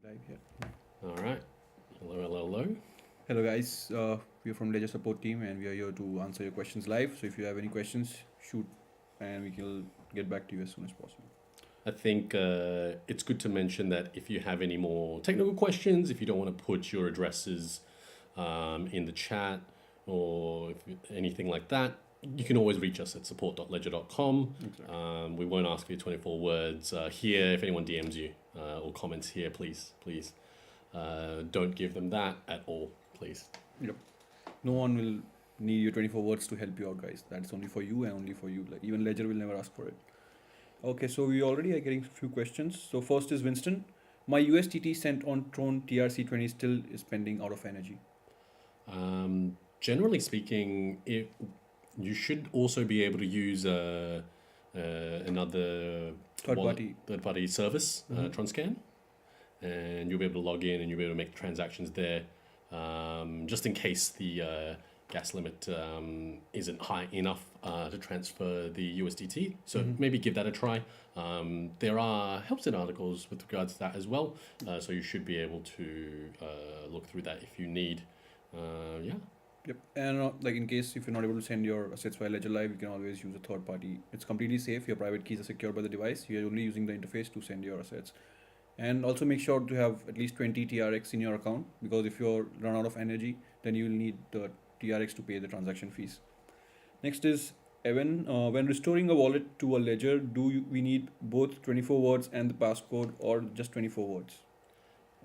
Live here. All right. Hello, hello, hello. Hello, guys. We are from Ledger support team, and we are here to answer your questions live. So if you have any questions, shoot, and we can get back to you as soon as possible. I think it's good to mention that if you have any more technical questions, if you don't want to put your addresses in the chat or anything like that, you can always reach us at support.ledger.com. Exactly. We won't ask for your 24 words here. If anyone DMs you or comments here, please don't give them that at all, please. Yep. No one will need your 24 words to help you out, guys. That's only for you and only for you. Like even Ledger will never ask for it. Okay, so we already are getting a few questions. So first is Winston. My USDT sent on Tron TRC20 still is pending out of energy. Generally speaking, you should also be able to use another third-party service, Tronscan, and you'll be able to log in and you'll be able to make transactions there, just in case the gas limit isn't high enough to transfer the USDT. So maybe give that a try. There are helps and articles with regards to that as well, so you should be able to look through that if you need. Yeah. Yep, and like in case if you're not able to send your assets via Ledger Live, you can always use a third party. It's completely safe. Your private keys are secured by the device. You're only using the interface to send your assets. And also make sure to have at least 20 TRX in your account, because if you run out of energy, then you will need the TRX to pay the transaction fees. Next is Evan. When restoring a wallet to a ledger, we need both 24 words and the passcode, or just 24 words?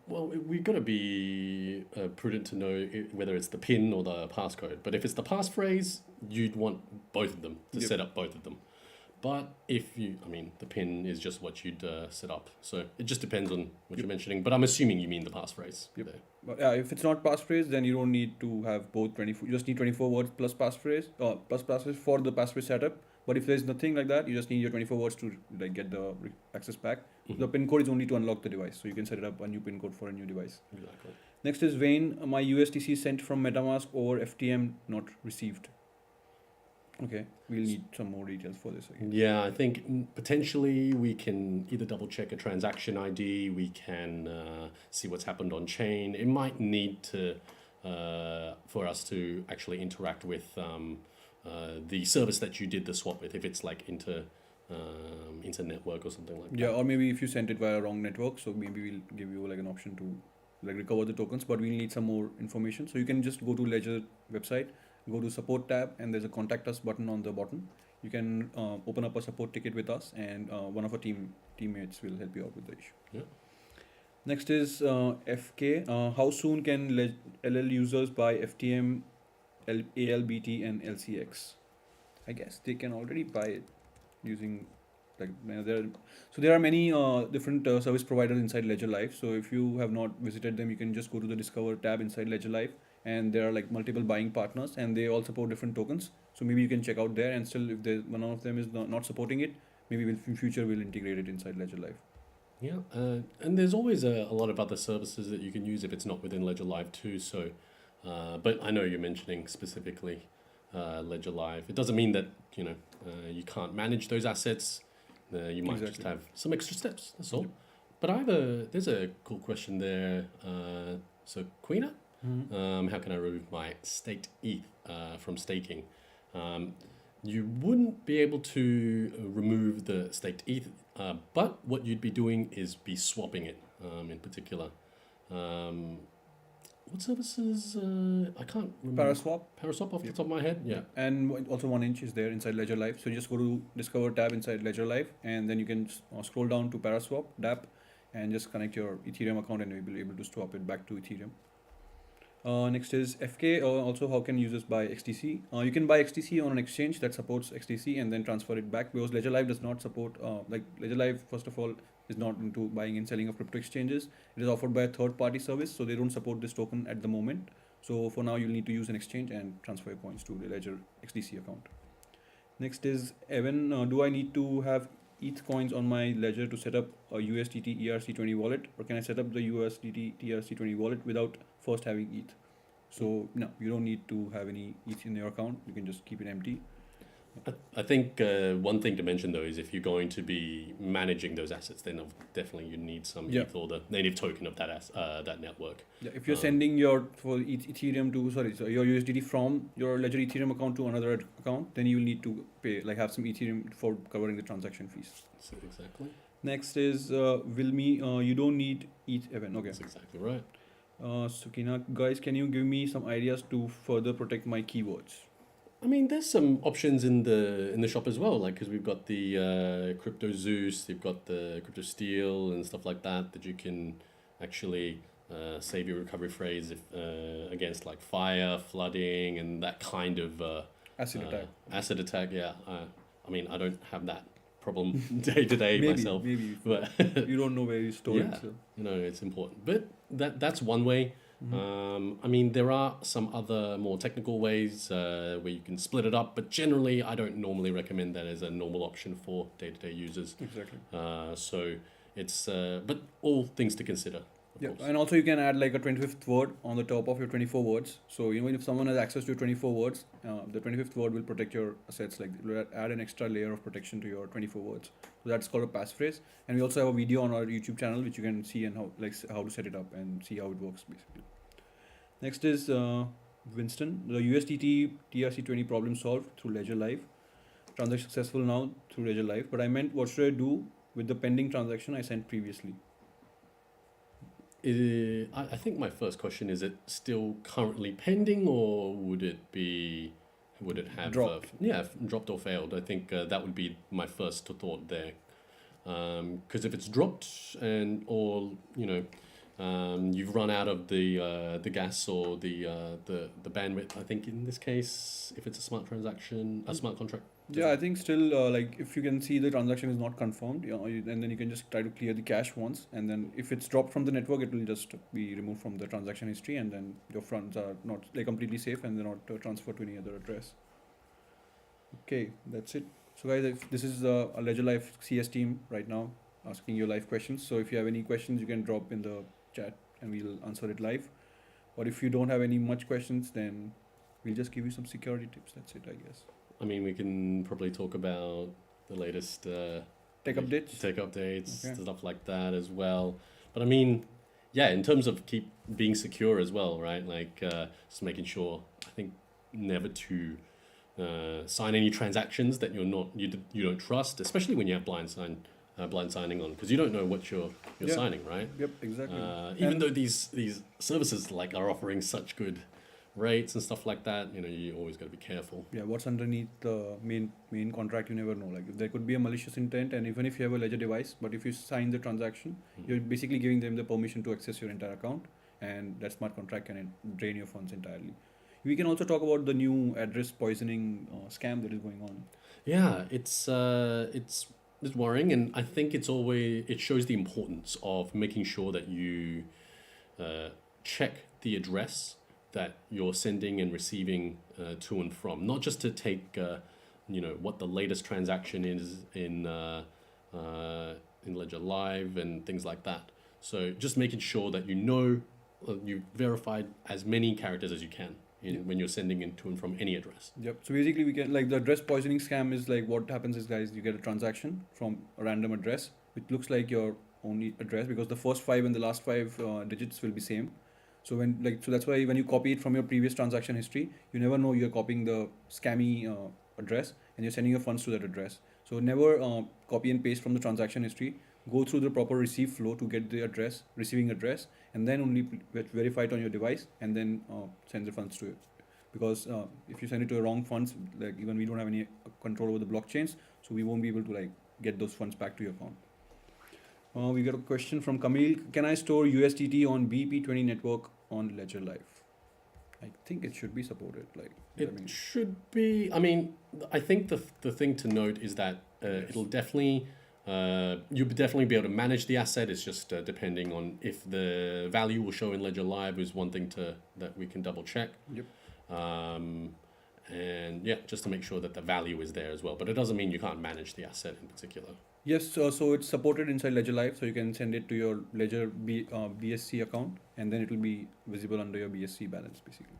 Well, we've got to be prudent to know whether it's the PIN or the passcode. But if it's the passphrase, you'd want both of them to set up both of them. But the PIN is just what you'd set up. So it just depends on what you're mentioning. But I'm assuming you mean the passphrase. Yep. But yeah, if it's not passphrase, then you don't need to have both 24. You just need 24 words plus passphrase, for the passphrase setup. But if there's nothing like that, you just need your 24 words to like get the access back. The PIN code is only to unlock the device, so you can set it up a new PIN code for a new device. Exactly. Next is Wayne. My USDC sent from Metamask over FTM not received. Okay, we'll need some more details for this again. Yeah, I think potentially we can either double check a transaction ID, we can see what's happened on chain. It might need to for us to actually interact with the service that you did the swap with, if it's like inter-network or something like that. Yeah, or maybe if you sent it via wrong network, so maybe we'll give you like an option to like recover the tokens, but we'll need some more information. So you can just go to Ledger website, go to support tab, and there's a contact us button on the bottom. You can open up a support ticket with us, and one of our teammates will help you out with the issue. Yeah. Next is FK. How soon can LL users buy FTM, ALBT, and LCX? I guess they can already buy it using there are many different service providers inside Ledger Live. So if you have not visited them, you can just go to the Discover tab inside Ledger Live, and there are like multiple buying partners, and they all support different tokens. So maybe you can check out there, and still if one of them is not supporting it, maybe in future we'll integrate it inside Ledger Live. Yeah, and there's always a lot of other services that you can use if it's not within Ledger Live too. So, but I know you're mentioning specifically Ledger Live. It doesn't mean that you can't manage those assets. You might just have some extra steps. That's all. But there's a cool question there. So Queena, how can I remove my staked ETH from staking? You wouldn't be able to remove the staked ETH, but what you'd be doing is be swapping it in particular. What services? I can't remember. Paraswap off the top of my head. Yeah. And also 1inch is there inside Ledger Live. So you just go to Discover tab inside Ledger Live, and then you can scroll down to Paraswap DApp and just connect your Ethereum account, and you'll be able to swap it back to Ethereum. Next is FK. Also, how can users buy XDC? You can buy XDC on an exchange that supports XDC and then transfer it back, because Ledger Live does not support, Ledger Live, first of all, is not into buying and selling of crypto exchanges. It is offered by a third-party service, so they don't support this token at the moment. So for now, you'll need to use an exchange and transfer your coins to the Ledger XDC account. Next is Evan. Do I need to have ETH coins on my Ledger to set up a USDT ERC20 wallet, or can I set up the USDT ERC20 wallet without first having ETH? So no, you don't need to have any ETH in your account. You can just keep it empty. I think one thing to mention though is if you're going to be managing those assets, then definitely you need some Yeah. ETH or the native token of that network. Yeah, if you're sending your Ethereum to so your USDT from your Ledger Ethereum account to another account, then you will need to pay have some Ethereum for covering the transaction fees. So exactly. Next is Wilmy. You don't need ETH event. Okay. That's exactly right. Sukina, guys, can you give me some ideas to further protect my keywords? I mean, there's some options in the shop as well, like because we've got the crypto Zeus, you've got the crypto Steel and stuff like that you can actually save your recovery phrase if against like fire, flooding, and that kind of Acid attack. Acid attack, yeah. I mean, I don't have that problem day to day Maybe, myself, maybe. but You don't know where you store it. Yeah. So. you know, it's important. But that's one way. Mhm. I mean, there are some other more technical ways where you can split it up, but generally, I don't normally recommend that as a normal option for day-to-day users. Exactly. So it's, but all things to consider. Of Yeah, course. and also you can add like a 25th word on the top of your 24 words. So even if someone has access to your 24 words, the 25th word will protect your assets. Like it will add an extra layer of protection to your 24 words. So that's called a passphrase. And we also have a video on our YouTube channel which you can see and how to set it up and see how it works basically. Next is Winston. The USDT TRC20 problem solved through Ledger Live. Transaction successful now through Ledger Live. But I meant what should I do with the pending transaction I sent previously? I think my first question is: it still currently pending, or would it have Dropped. dropped or failed? I think that would be my first thought there, because if it's dropped or you've run out of the gas or the bandwidth. I think in this case, if it's a smart transaction, a smart contract. Yeah, I think still like if you can see the transaction is not confirmed, and then you can just try to clear the cache once, and then if it's dropped from the network, it will just be removed from the transaction history, and then your funds are not like completely safe and they're not transferred to any other address. Okay, that's it. So guys, if this is a Ledger Live CS team right now asking you live questions. So if you have any questions, you can drop in the chat and we'll answer it live. Or if you don't have any much questions, then we'll just give you some security tips. That's it, I guess. I mean, we can probably talk about the latest Tech updates. okay. Stuff like that as well. But I mean, yeah, in terms of keep being secure as well, right? Like just making sure. I think never to sign any transactions that you don't trust, especially when you have blind signing on, because you don't know what you're signing, right? Yep, exactly. Even though these services like are offering such good rates and stuff like that, you always got to be careful. Yeah, what's underneath the main contract, you never know. Like there could be a malicious intent, and even if you have a Ledger device, but if you sign the transaction, you're basically giving them the permission to access your entire account, and that smart contract can drain your funds entirely. We can also talk about the new address poisoning scam that is going on. Yeah, it's worrying, and I think it shows the importance of making sure that you check the address that you're sending and receiving to and from, not just to take what the latest transaction is in Ledger Live and things like that. So just making sure that you verified as many characters as you can when you're sending in to and from any address. Yep. So basically, we can like the address poisoning scam is like what happens is, guys, you get a transaction from a random address which looks like your only address because the first 5 and the last 5 digits will be same. So that's why when you copy it from your previous transaction history, you never know you're copying the scammy address and you're sending your funds to that address. So never copy and paste from the transaction history. Go through the proper receive flow to get the receiving address, and then only verify it on your device and then send the funds to it. Because if you send it to the wrong funds, like even we don't have any control over the blockchains, so we won't be able to like get those funds back to your account. We got a question from Camille. Can I store USDT on BP20 network on Ledger Live? I think it should be supported. Should be. I mean, I think the thing to note is that it'll definitely you'll definitely be able to manage the asset. It's just depending on if the value will show in Ledger Live is one thing that we can double check. Yep. And yeah, just to make sure that the value is there as well. But it doesn't mean you can't manage the asset in particular. Yes, so it's supported inside Ledger Live, so you can send it to your Ledger BSC account, and then it will be visible under your BSC balance, basically.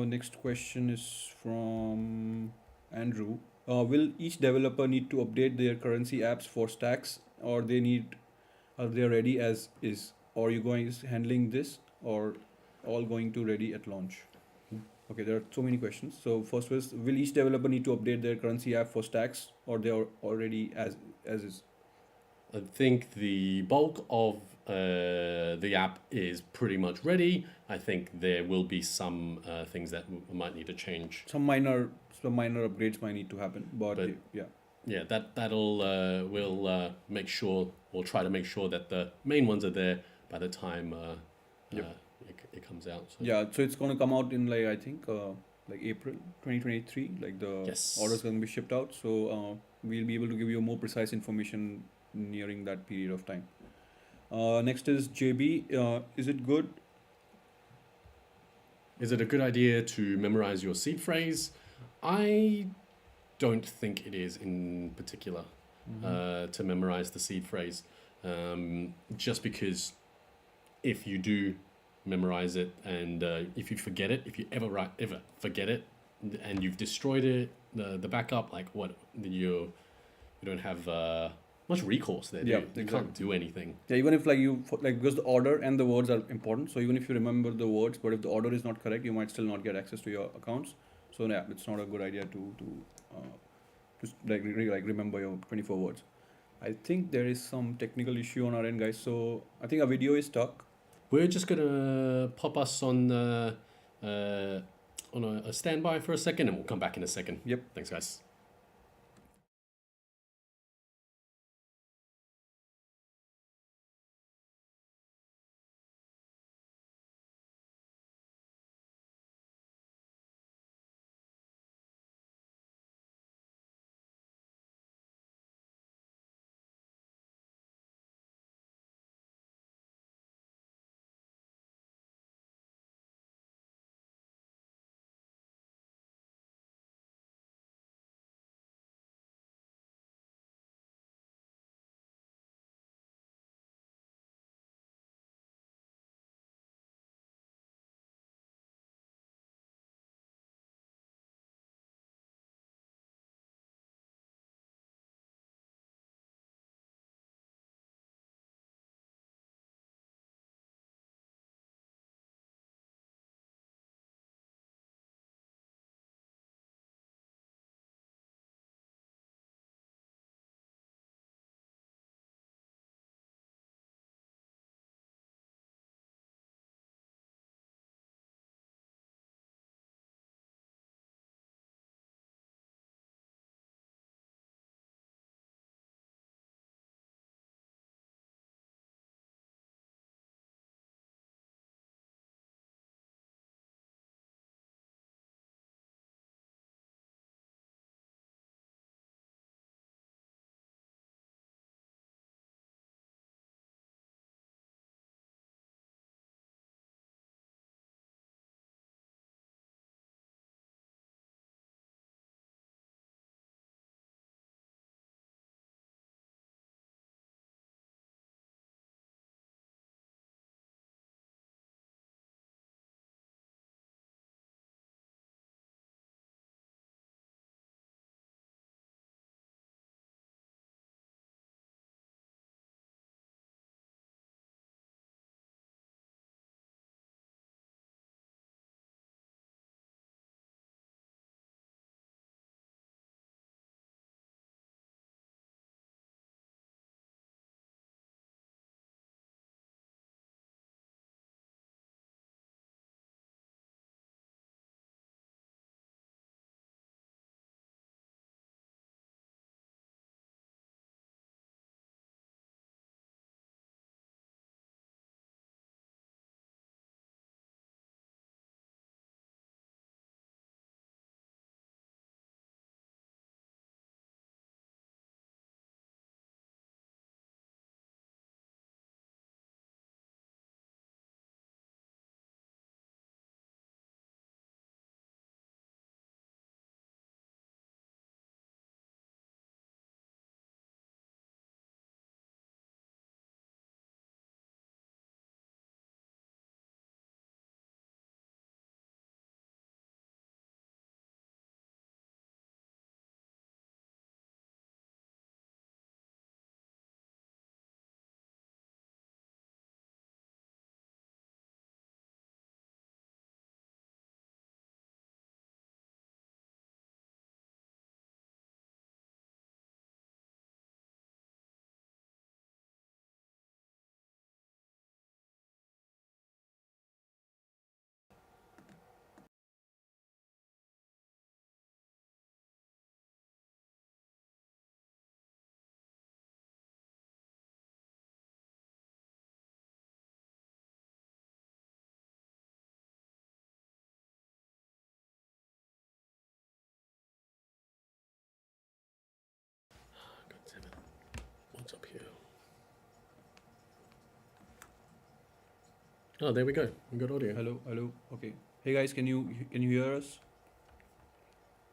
Next question is from Andrew, will each developer need to update their currency apps for stacks, or are they ready as is? Or you going is handling this, or all going to ready at launch? Okay, there are so many questions. So first was, will each developer need to update their currency app for stacks, or they are already as is? I think the bulk of the app is pretty much ready. I think there will be some things that might need to change. Some minor upgrades might need to happen, but But yeah. yeah, that'll we'll make sure, we'll try to make sure that the main ones are there by the time Yep. it comes out. So Yeah, so it's gonna come out in like I think like April 2023. Like the yes. order's gonna be shipped out, so we'll be able to give you more precise information nearing that period of time. Next is JB. Is it good? Is it a good idea to memorize your seed phrase? I don't think it is in particular to memorize the seed phrase. Just because if you do memorize it and if you forget it, if you ever forget it and you've destroyed it, the backup, like what, you don't have much recourse there. Yeah, You exactly. can't do anything. Yeah, even if like because the order and the words are important. So even if you remember the words, but if the order is not correct, you might still not get access to your accounts. So yeah, it's not a good idea to like remember your 24 words. I think there is some technical issue on our end, guys. So I think our video is stuck. We're just gonna pop us on a standby for a second, and we'll come back in a second. Yep. Thanks, guys. Oh, there we go. We got audio. Hello, hello. Okay. Hey guys, can you hear us?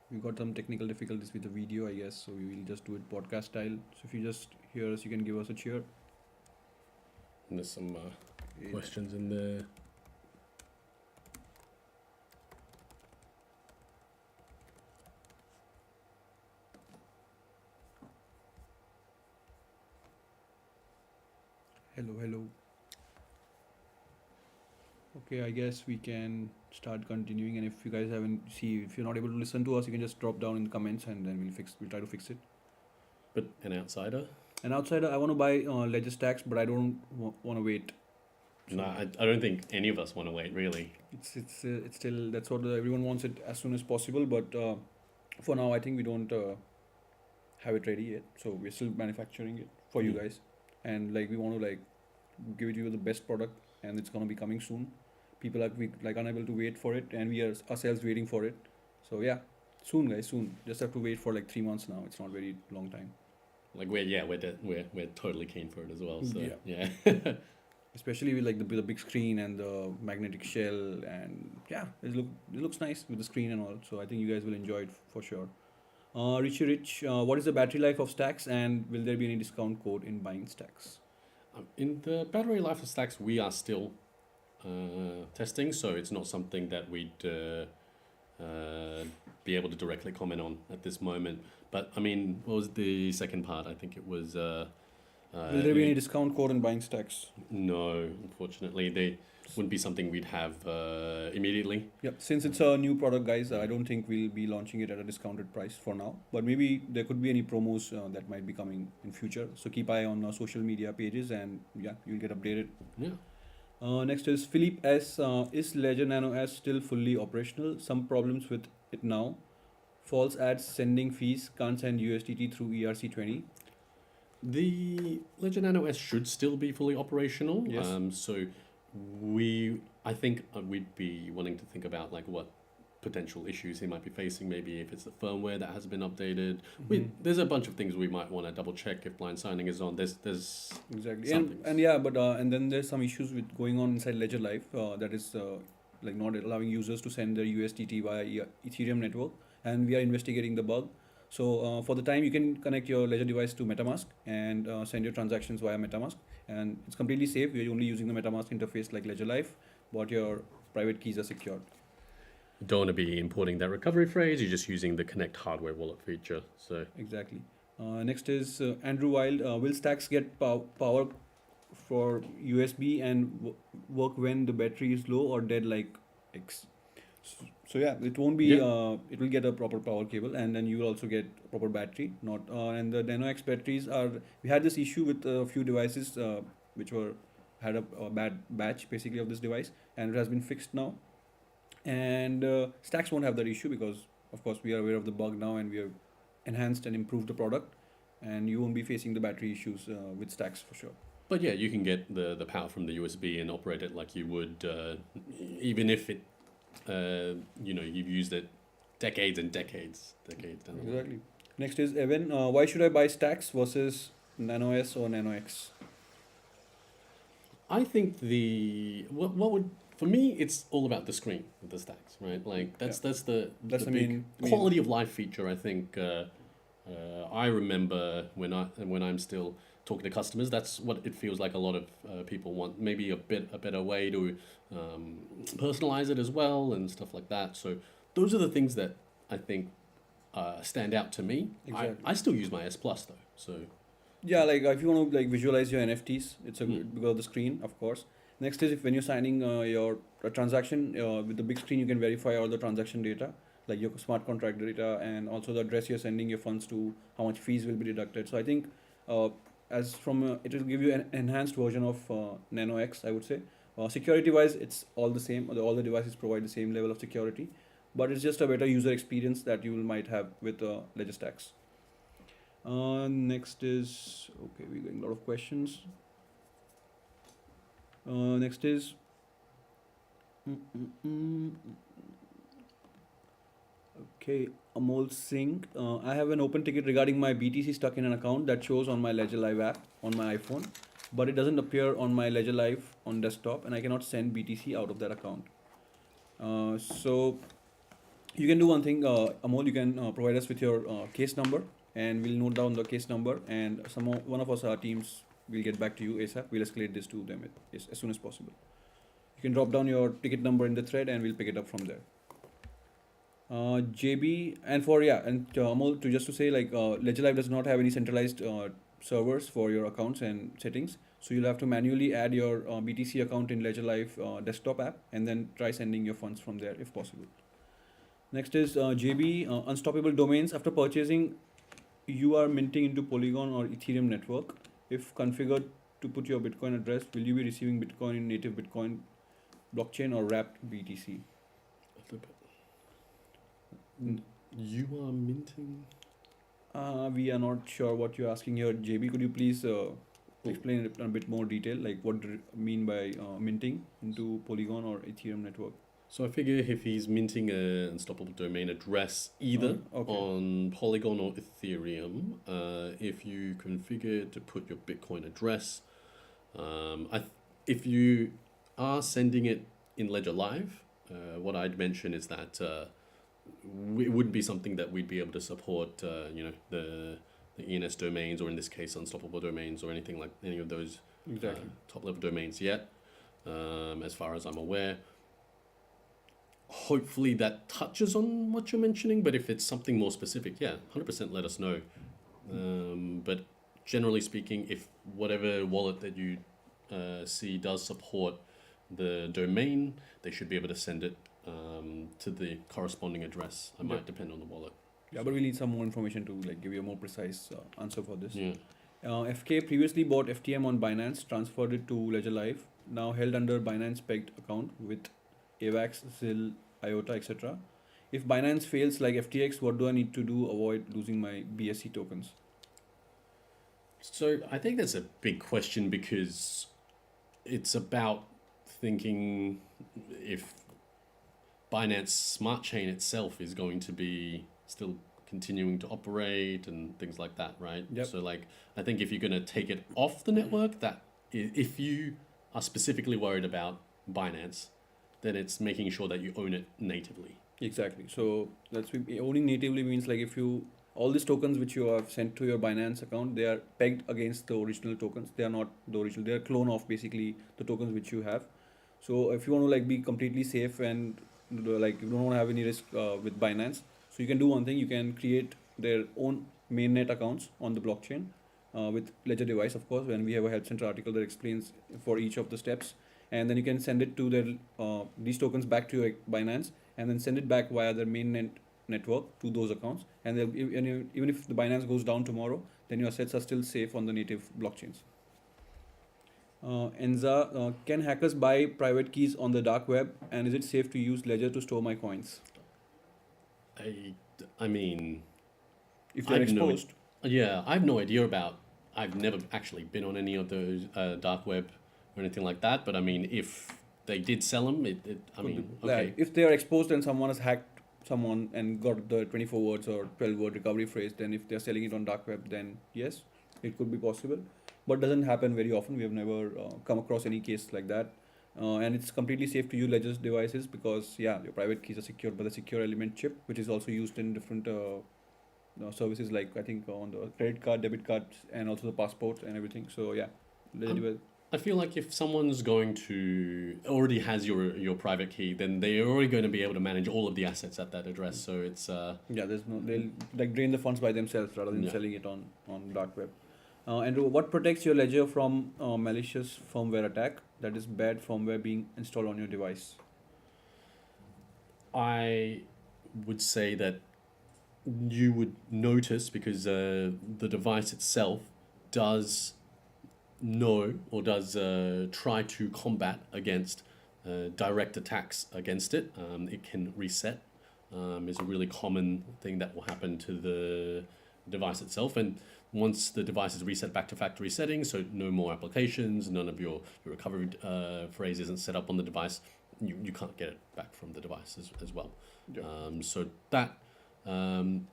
We got some technical difficulties with the video, I guess, so we will just do it podcast style. So if you just hear us, you can give us a cheer. And there's some Yeah. questions in there. Hello, hello. Okay, I guess we can start continuing. And if you guys if you're not able to listen to us, you can just drop down in the comments, and then we'll try to fix it. But an outsider? And outsider, I want to buy ledger stacks, but I don't want to wait. So No, I don't think any of us want to wait, really. it's still, that's what everyone wants it as soon as possible. But for now, I think we don't have it ready yet. So we're still manufacturing it for you guys, and like we want to like give it you the best product, and it's gonna be coming soon. People are unable to wait for it, and we are ourselves waiting for it. So yeah, soon guys, soon. Just have to wait for like 3 months now. It's not very long time. Like we're totally keen for it as well. So yeah. Especially with like the big screen and the magnetic shell, and yeah, it looks nice with the screen and all. So I think you guys will enjoy it for sure. Richie Rich, what is the battery life of stacks, and will there be any discount code in buying stacks? In the battery life of stacks, we are still testing, so it's not something that we'd be able to directly comment on at this moment. But I mean, what was the second part? I think it was. Will there be any discount code in buying stacks? No, unfortunately, they wouldn't be something we'd have immediately. Yep. Since it's a new product, guys, I don't think we'll be launching it at a discounted price for now. But maybe there could be any promos that might be coming in future. So keep eye on our social media pages, and yeah, you'll get updated. Yeah. Next is Philip S. Is Ledger Nano S still fully operational? Some problems with it now. False ads, sending fees, can't send USDT through ERC20. The Ledger Nano S should still be fully operational. Yes. So I think we'd be wanting to think about like what potential issues he might be facing. Maybe if it's the firmware that has been updated. There's a bunch of things we might want to double check if blind signing is on. There's Exactly. some things. And yeah, but and then there's some issues with going on inside Ledger Live that is like not allowing users to send their USDT via Ethereum network, and we are investigating the bug. So for the time, you can connect your Ledger device to Metamask and send your transactions via Metamask, and it's completely safe. We're only using the Metamask interface like Ledger Live, but your private keys are secured. You don't want to be importing that recovery phrase. You're just using the connect hardware wallet feature. So Exactly. Next is Andrew Wild. Will stacks get power for USB and work when the battery is low or dead like X? So yeah, it won't be. It will get a proper power cable, and then you will also get proper battery. Not and the Nano X batteries are. We had this issue with a few devices which had a bad batch basically of this device, and it has been fixed now. And stacks won't have that issue because of course we are aware of the bug now, and we have enhanced and improved the product, and you won't be facing the battery issues with stacks for sure. but yeah, you can get the power from the USB and operate it like you would, even if it, you've used it decades and decades down the line. Exactly. Next is Evan. Why should I buy stacks versus Nano S or Nano X? I think what would for me it's all about the screen with the stacks, right? Like that's the That's the big main quality of life feature. I think I remember when I'm still talking to customers, that's what it feels like. A lot of people want maybe a better way to personalize it as well and stuff like that. So those are the things that I think stand out to me. Exactly. I still use my S Plus though, so. Yeah, like if you want to like visualize your NFTs, it's a good because of the screen, of course. Next is if when you're signing your transaction with the big screen, you can verify all the transaction data, like your smart contract data, and also the address you're sending your funds to, how much fees will be deducted. So I think as from it will give you an enhanced version of Nano X, I would say. Security wise, it's all the same. All the devices provide the same level of security, but it's just a better user experience that you might have with Ledger Stacks. Next is, okay, we're getting a lot of questions. Next is, okay, Amol Singh. I have an open ticket regarding my BTC stuck in an account that shows on my Ledger Live app on my iPhone. but it doesn't appear on my Ledger Live on desktop, and I cannot send BTC out of that account. So you can do one thing, Amol. You can provide us with your case number, and we'll note down the case number, and one of us, our teams, will get back to you ASAP. We'll escalate this to them as soon as possible. You can drop down your ticket number in the thread, and we'll pick it up from there. JB, and Amol, to say, like, Ledger Live does not have any centralized servers for your accounts and settings, so you'll have to manually add your BTC account in Ledger Live desktop app, and then try sending your funds from there if possible. Next is JB, unstoppable domains. After purchasing, you are minting into Polygon or Ethereum network. If configured to put your Bitcoin address, will you be receiving Bitcoin in native Bitcoin blockchain or wrapped BTC? You are minting? We are not sure what you're asking here, JB. Could you please explain it in a bit more detail, like what do you mean by minting into Polygon or Ethereum network? So I figure if he's minting an unstoppable domain address either on Polygon or Ethereum, if you configure to put your Bitcoin address, if you are sending it in Ledger Live, what I'd mention is that it wouldn't be something that we'd be able to support, the ENS domains, or in this case, unstoppable domains, or anything like any of those top level domains yet, as far as I'm aware. Hopefully that touches on what you're mentioning, but if it's something more specific, 100% let us know. But generally speaking, if whatever wallet that you see does support the domain, they should be able to send it to the corresponding address. It might depend on the wallet. Yeah, but we need some more information to give you a more precise answer for this. FK previously bought FTM on Binance, transferred it to Ledger Live, now held under Binance pegged account with AVAX, ZIL, IOTA, etc. If Binance fails like FTX, what do I need to do to avoid losing my BSC tokens? So I think that's a big question, because it's about thinking if Binance Smart Chain itself is going to be still continuing to operate and things like that, right? Yep. So I think if you're going to take it off the network, that if you are specifically worried about Binance, then it's making sure that you own it natively. Exactly. So owning natively means if you all these tokens which you have sent to your Binance account, they are pegged against the original tokens. They are not the original. They are clone of basically the tokens which you have. So if you want to be completely safe and you don't want to have any risk with Binance, so you can do one thing. You can create their own mainnet accounts on the blockchain with Ledger device, of course. When we have a Help Center article that explains for each of the steps. And then you can send it to their these tokens back to your Binance, and then send it back via their mainnet network to those accounts. And even if the Binance goes down tomorrow, then your assets are still safe on the native blockchains. Enza, can hackers buy private keys on the dark web, and is it safe to use Ledger to store my coins? I mean, if they're exposed. I have no idea about. I've never actually been on any of those dark web or anything like that, but I mean, if they did sell them, if they are exposed and someone has hacked someone and got the 24 words or 12 word recovery phrase, then if they're selling it on dark web, then yes, it could be possible, but doesn't happen very often. We have never come across any case like that, and it's completely safe to use Ledger's devices because your private keys are secured by the secure element chip, which is also used in different services, like I think on the credit card, debit cards, and also the passports and everything. So I feel like if someone's already has your private key, then they're already going to be able to manage all of the assets at that address. So it's they'll drain the funds by themselves rather than selling it on dark web. And what protects your Ledger from malicious firmware attack, that is bad firmware being installed on your device? I would say that you would notice because the device itself does know or does try to combat against direct attacks against it. It can reset. Is a really common thing that will happen to the device itself, and once the device is reset back to factory settings, so no more applications, none of your recovery phrase isn't set up on the device, you can't get it back from the device as well. So that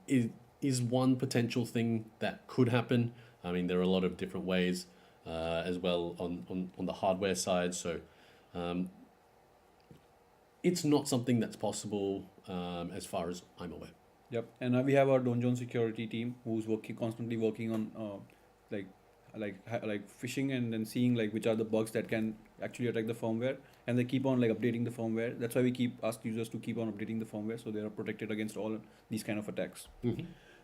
is one potential thing that could happen. I mean, there are a lot of different ways. as well on the hardware side. So it's not something that's possible as far as I'm aware. Yep, and we have our Donjon security team who's constantly working on like like phishing and then seeing like which are the bugs that can actually attack the firmware, and they keep on like updating the firmware. That's why we keep ask users to keep on updating the firmware so they are protected against all these kind of attacks.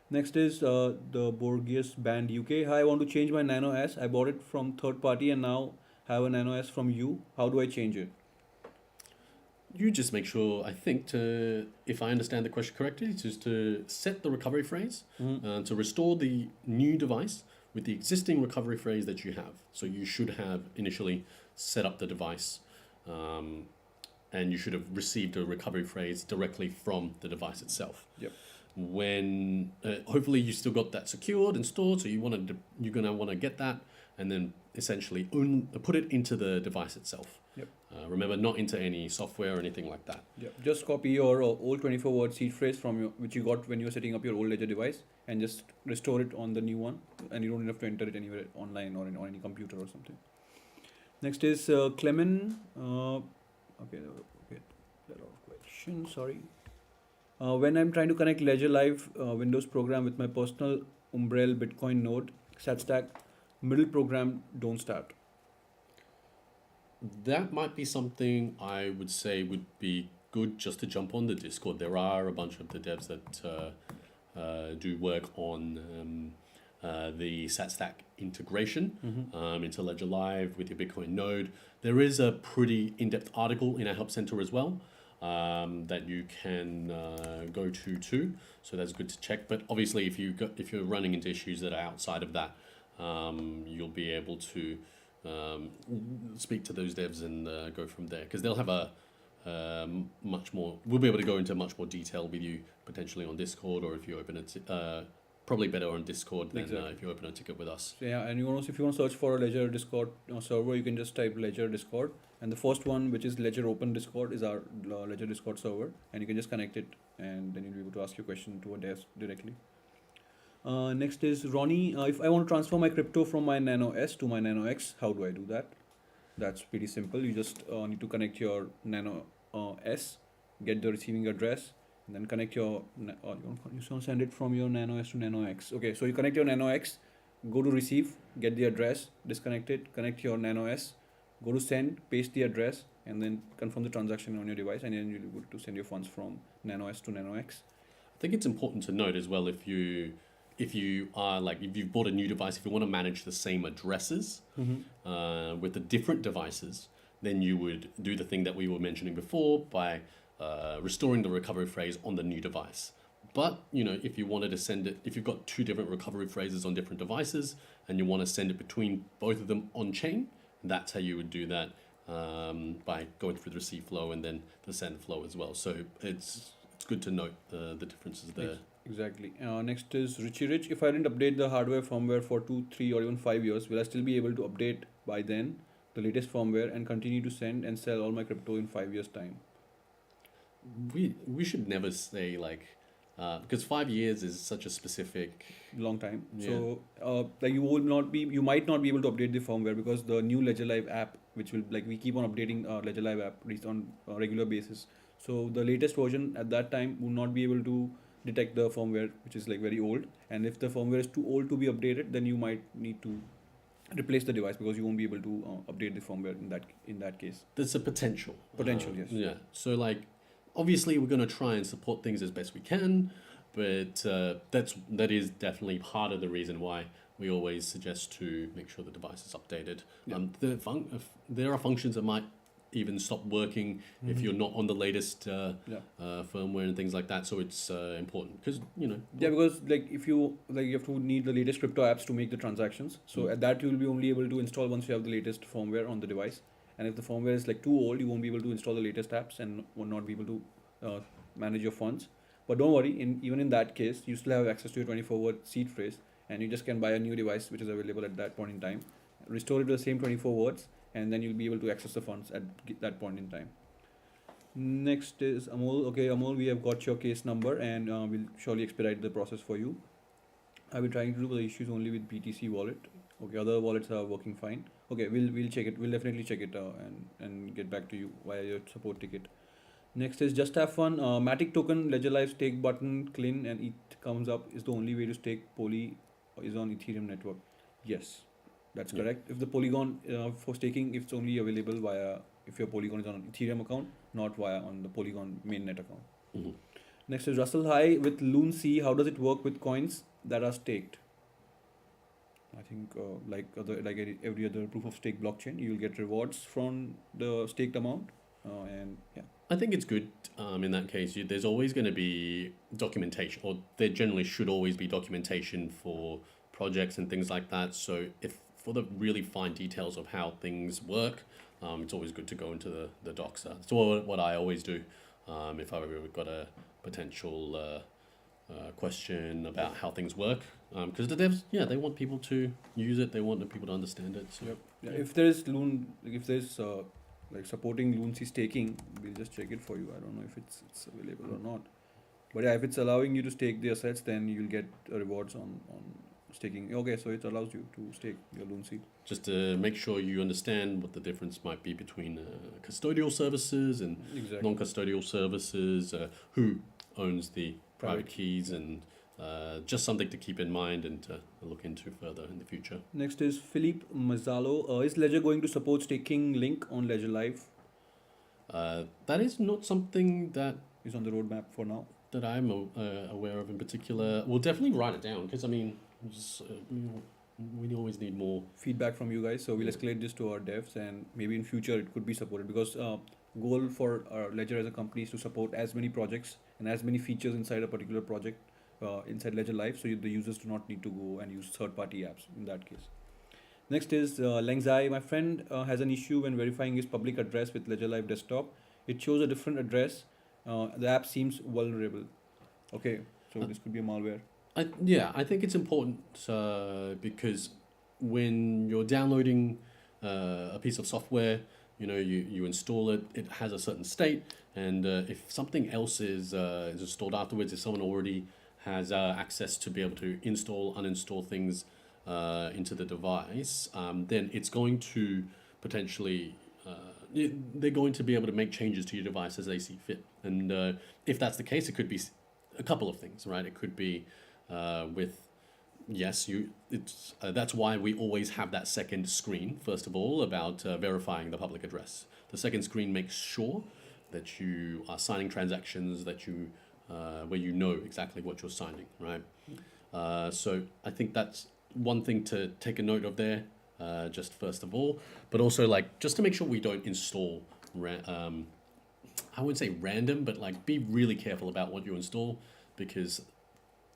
Next is the Borgias Band UK. Hi, I want to change my Nano S. I bought it from third party and now have a Nano S from you. How do I change it? You just make sure, I think, if I understand the question correctly, just to set the recovery phrase, to restore the new device with the existing recovery phrase that you have. So you should have initially set up the device, and you should have received a recovery phrase directly from the device itself. Yep. When hopefully you still got that secured and stored, so you're gonna want to get that, and then essentially put it into the device itself. Yep. Remember, not into any software or anything like that. Yep. Just copy your old 24-word seed phrase which you got when you were setting up your old Ledger device, and just restore it on the new one, and you don't have to enter it anywhere online or on any computer or something. Next is Clement. Okay, there are a lot of questions. Sorry. When I'm trying to connect Ledger Live Windows program with my personal Umbrel Bitcoin node, SatStack, middle program don't start. That might be something I would say would be good just to jump on the Discord. There are a bunch of the devs that do work on the SatStack integration into Ledger Live with your Bitcoin node. There is a pretty in-depth article in our Help Center as well that you can go to too. So that's good to check. But obviously, if you're running into issues that are outside of that, you'll be able to speak to those devs and go from there, because they'll have a much more. We'll be able to go into much more detail with you potentially on Discord, or if you open it. Probably better on Discord than if you open a ticket with us. So yeah, and if you want to search for a Ledger Discord server, you can just type Ledger Discord, and the first one, which is Ledger Open Discord, is our Ledger Discord server, and you can just connect it, and then you'll be able to ask your question to a dev directly. Next is Ronnie. If I want to transfer my crypto from my Nano S to my Nano X, how do I do that? That's pretty simple. You just need to connect your Nano S, get the receiving address, and then connect you want to send it from your Nano S to Nano X. Okay, so you connect your Nano X, go to receive, get the address, disconnect it, connect your Nano S, go to send, paste the address, and then confirm the transaction on your device, and then you'll be able to send your funds from Nano S to Nano X. I think it's important to note as well, if you've bought a new device, if you want to manage the same addresses with the different devices, then you would do the thing that we were mentioning before by restoring the recovery phrase on the new device. But if you wanted to send it, if you've got two different recovery phrases on different devices and you want to send it between both of them on chain, that's how you would do that, by going through the receive flow and then the send flow as well. So it's good to note the differences there. Exactly. Next is Richie Rich. If I didn't update the hardware firmware for 2, 3, or even 5 years, will I still be able to update by then the latest firmware and continue to send and sell all my crypto in 5 years' time? We should never say because 5 years is such a specific long time. Yeah. So you might not be able to update the firmware, because the new Ledger Live app, which will we keep on updating our Ledger Live app on a regular basis. So the latest version at that time will not be able to detect the firmware which is very old, and if the firmware is too old to be updated, then you might need to replace the device, because you won't be able to update the firmware in that case. There's a potential. Yes. Yeah. So obviously we're going to try and support things as best we can, but that is definitely part of the reason why we always suggest to make sure the device is updated. Yeah. There are functions that might even stop working if you're not on the latest firmware and things like that. So it's important, because because if you have to need the latest crypto apps to make the transactions. So at that you will be only able to install once you have the latest firmware on the device. And if the firmware is too old, you won't be able to install the latest apps and will not be able to manage your funds. But don't worry, even in that case, you still have access to your 24-word seed phrase, and you just can buy a new device which is available at that point in time, restore it to the same 24 words, and then you'll be able to access the funds at that point in time. Next is Amol. Okay, Amol, we have got your case number, and we'll surely expedite the process for you. I've been trying to do the issues only with BTC wallet. Okay, other wallets are working fine. Okay, we'll check it. We'll definitely check it and get back to you via your support ticket. Next is just have fun. Matic token ledger live stake button clean and it comes up is the only way to stake Poly is on Ethereum network. Yes, that's Yeah. correct. If the Polygon for staking, it's only available via if your Polygon is on an Ethereum account, not via on the Polygon mainnet account. Hmm. Next is Russell High with Loon C. How does it work with coins that are staked? I think every other proof of stake blockchain, you will get rewards from the staked amount, and yeah. I think it's good in that case. There's always going to be documentation, or there generally should always be documentation for projects and things like that. So if for the really fine details of how things work, it's always good to go into the docs. That's what I always do if I've ever got a potential question about how things work. Because the devs, they want people to use it. They want the people to understand it. So. Yep. Yeah, if there is like supporting Loon C staking, we'll just check it for you. I don't know if it's available or not. But yeah, if it's allowing you to stake the assets, then you'll get rewards on staking. Okay, so it allows you to stake your Loon C. Just to make sure you understand what the difference might be between custodial services and Exactly. non-custodial services, who owns the private keys, and just something to keep in mind and to look into further in the future. Next is Philippe Mazzalo. Is Ledger going to support staking link on Ledger Live? That is not something that Is on the roadmap for now. I'm aware of in particular. We'll definitely write it down because we always need more Feedback from you guys. So we'll escalate this to our devs, and maybe in future it could be supported because goal for our Ledger as a company is to support as many projects and as many features inside a particular project inside Ledger Live, so the users do not need to go and use third-party apps in that case. Next is Lengzai. My friend has an issue when verifying his public address with Ledger Live desktop. It shows a different address. The app seems vulnerable. Okay, so this could be a malware. I think it's important because when you're downloading a piece of software, you install it, it has a certain state, and if something else is installed afterwards, if someone already has access to be able to install, uninstall things into the device, then it's going to potentially they're going to be able to make changes to your device as they see fit. And if that's the case, it could be a couple of things, right? It could be that's why we always have that second screen, first of all, about verifying the public address. The second screen makes sure that you are signing transactions that you where you know exactly what you're signing, right? So I think that's one thing to take a note of there, just first of all, but also just to make sure we don't install I wouldn't say random, but be really careful about what you install, because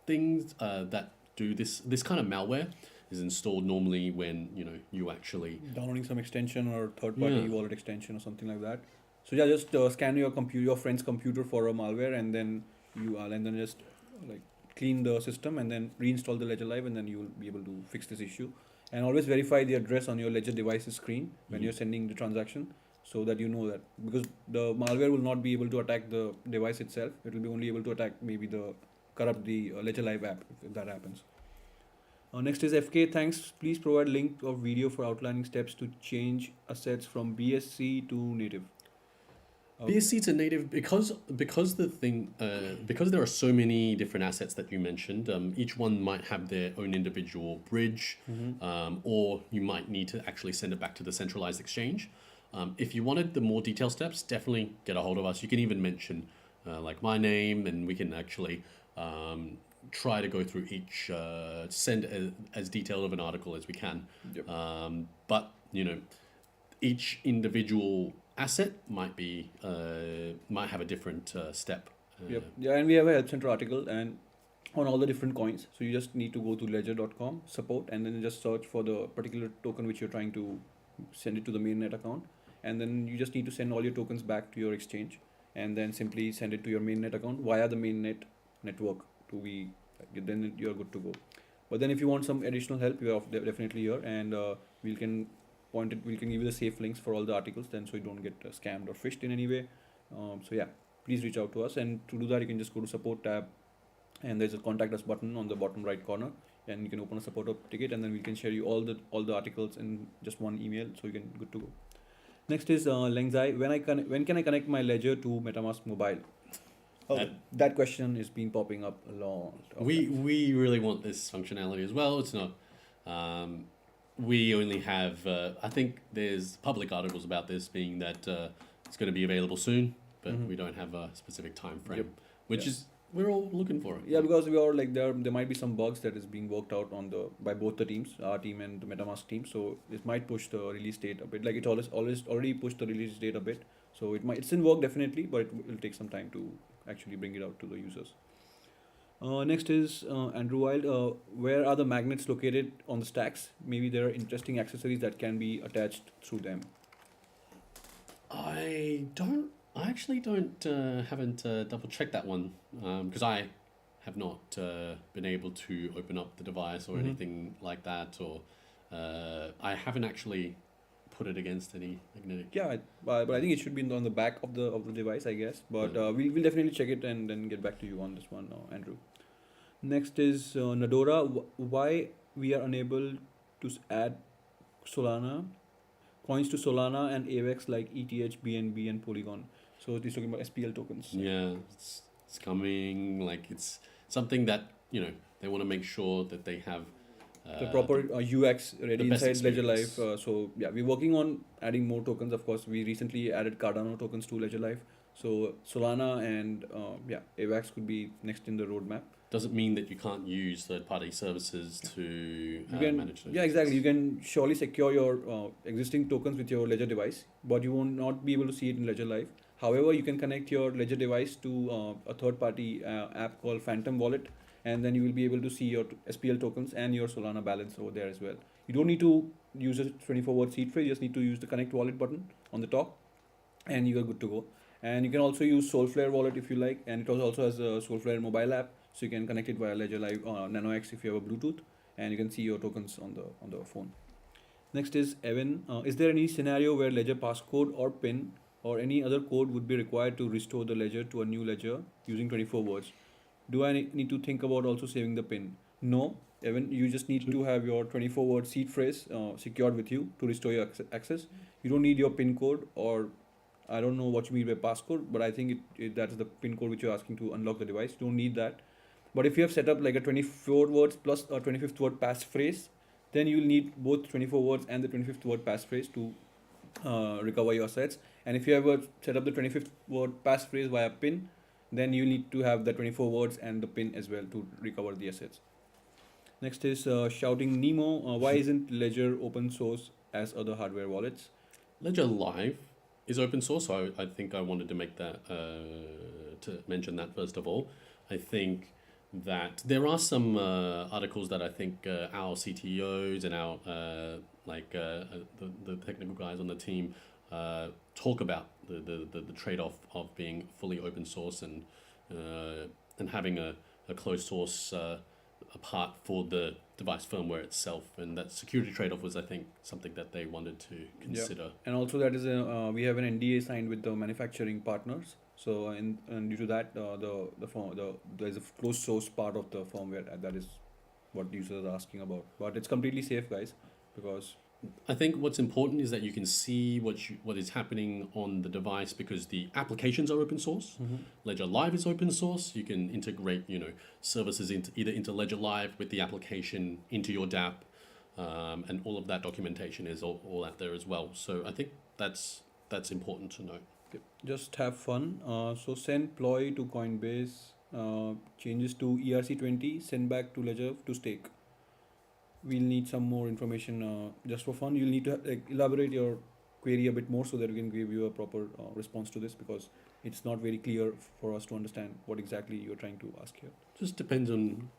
things that do this kind of malware is installed normally when you actually Downloading some extension or third-party wallet extension or something like that. So yeah, just scan your friend's computer for a malware, and then just clean the system and then reinstall the Ledger Live, and then you will be able to fix this issue. And always verify the address on your Ledger device's screen when you're sending the transaction, so that you know that, because the malware will not be able to attack the device itself. It will be only able to attack corrupt the Ledger Live app if that happens. Next is FK. Thanks. Please provide link or video for outlining steps to change assets from BSC to native. BSC to native, because there are so many different assets that you mentioned. Each one might have their own individual bridge, or you might need to actually send it back to the centralized exchange. If you wanted the more detailed steps, definitely get a hold of us. You can even mention my name, and we can actually try to go through each, send as detailed of an article as we can. Yep. But each individual asset might have a different step. Yep. Yeah, and we have a Help Center article and on all the different coins. So you just need to go to ledger.com support, and then just search for the particular token which you're trying to send it to the mainnet account, and then you just need to send all your tokens back to your exchange, and then simply send it to your mainnet account via the mainnet network then you're good to go. But then if you want some additional help, we are definitely here, and we can give you the safe links for all the articles, then so you don't get scammed or phished in any way. So yeah, please reach out to us, and to do that you can just go to support tab, and there's a contact us button on the bottom right corner. and you can open a support ticket, and then we can share you all the articles in just one email, so you can good to go. Next is Lengzai. When can I connect my ledger to MetaMask Mobile? Oh, that question has been popping up a lot. We really want this functionality as well. It's not. We only have. I think there's public articles about this, being that it's going to be available soon, but we don't have a specific time frame, which is we're all looking for it. Yeah, because we are like there might be some bugs that is being worked out by both the teams, our team and the MetaMask team. So it might push the release date a bit. Like it always already pushed the release date a bit. So it's in work definitely, but it will take some time to actually bring it out to the users. Next is Andrew Wild. Where are the magnets located on the stacks? Maybe there are interesting accessories that can be attached through them. I actually haven't double checked that one because I have not been able to open up the device or anything like that, or I haven't actually put it against any magnetic. Yeah, but I think it should be on the back of the device, I guess. But we'll definitely check it and then get back to you on this one, Andrew. Next is Nadora. Why we are unable to add Solana coins to Solana and AVAX like ETH, BNB, and Polygon. So he's talking about SPL tokens. Yeah, it's coming. Like it's something that they want to make sure that they have the proper UX ready inside Ledger Live. So yeah, we're working on adding more tokens. Of course, we recently added Cardano tokens to Ledger Live. So Solana and AVAX could be next in the roadmap. Doesn't mean that you can't use third-party services to manage those. Yeah, exactly. You can surely secure your existing tokens with your Ledger device, but you will not be able to see it in Ledger Live. However, you can connect your Ledger device to a third-party app called Phantom Wallet, and then you will be able to see your SPL tokens and your Solana balance over there as well. You don't need to use a 24-word seed phrase. You just need to use the Connect Wallet button on the top, and you are good to go. And you can also use Solflare Wallet if you like, and it also has a Solflare mobile app. So you can connect it via Ledger Live Nano X if you have a Bluetooth, and you can see your tokens on the phone. Next is Evan. Is there any scenario where Ledger passcode or PIN or any other code would be required to restore the ledger to a new ledger using 24 words? Do I need to think about also saving the PIN? No, Evan. You just need to have your 24-word seed phrase secured with you to restore your access. You don't need your PIN code, or I don't know what you mean by passcode, but I think that's the PIN code which you're asking to unlock the device. You don't need that. But if you have set up like a 24 words plus a 25th word passphrase, then you'll need both 24 words and the 25th word passphrase to recover your assets. And if you have set up the 25th word passphrase via PIN, then you need to have the 24 words and the PIN as well to recover the assets. Next is Shouting Nemo. Why isn't Ledger open source as other hardware wallets? Ledger Live is open source, so I think I wanted to make that to mention that first of all. I think that there are some articles that I think our CTOs and our the technical guys on the team talk about the trade-off of being fully open source and having a closed source apart for the device firmware itself, and that security trade-off was, I think, something that they wanted to consider. Yeah. And also that is we have an NDA signed with the manufacturing partners. So and due to that, there is a closed source part of the firmware. That is what users are asking about. But it's completely safe, guys, because I think what's important is that you can see what is happening on the device, because the applications are open source. Ledger Live is open source. You can integrate services into Ledger Live with the application into your dApp, and all of that documentation is all out there as well. So I think that's important to know. Just have fun. So send ploy to Coinbase, changes to ERC20, send back to Ledger to stake. We'll need some more information just for fun. You'll need to elaborate your query a bit more so that we can give you a proper response to this, because it's not very clear for us to understand what exactly you're trying to ask here. Just depends on,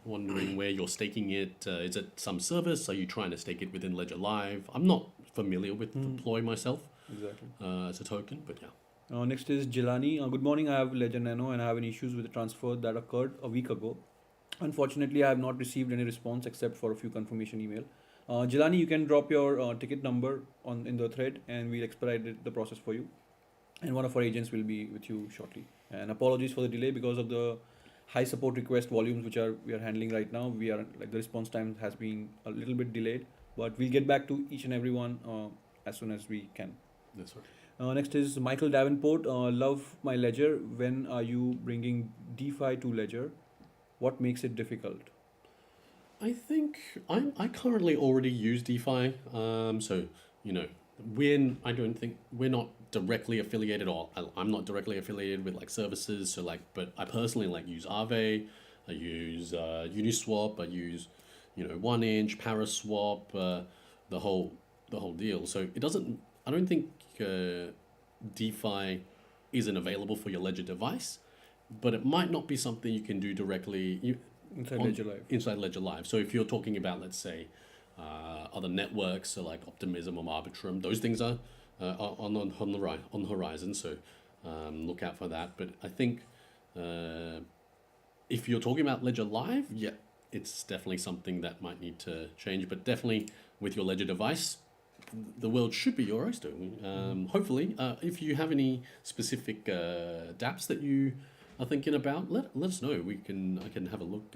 wondering where you're staking it. Is it some service? Are you trying to stake it within Ledger Live? I'm not familiar with Ploy myself. Exactly. As a token, but yeah. Next is Jelani. Good morning. I have Ledger Nano and I have an issues with the transfer that occurred a week ago. Unfortunately, I have not received any response except for a few confirmation email. Jelani, you can drop your ticket number in the thread and we'll expedite the process for you. And one of our agents will be with you shortly. And apologies for the delay because of the high support request volumes which are we are handling right now. We are like the response time has been a little bit delayed, but we'll get back to each and every one as soon as we can. That's right. Next is Michael Davenport. Love my ledger. When are you bringing DeFi to ledger? What makes it difficult? I think I currently already use DeFi. So you know, I don't think we're not directly affiliated, or I'm not directly affiliated with like services. So like, but I personally like use Aave, I use Uniswap, I use 1inch, Paraswap, the whole deal. So it doesn't. I don't think DeFi isn't available for your Ledger device, but it might not be something you can do directly Inside on- Ledger Live. inside Ledger Live. So if you're talking about, let's say, other networks, so like Optimism or Arbitrum, those things are on the horizon. So look out for that. But I think if you're talking about Ledger Live, yeah, it's definitely something that might need to change. But definitely with your Ledger device, the world should be your oyster. Hopefully, if you have any specific dApps that you are thinking about, let us know. I can have a look.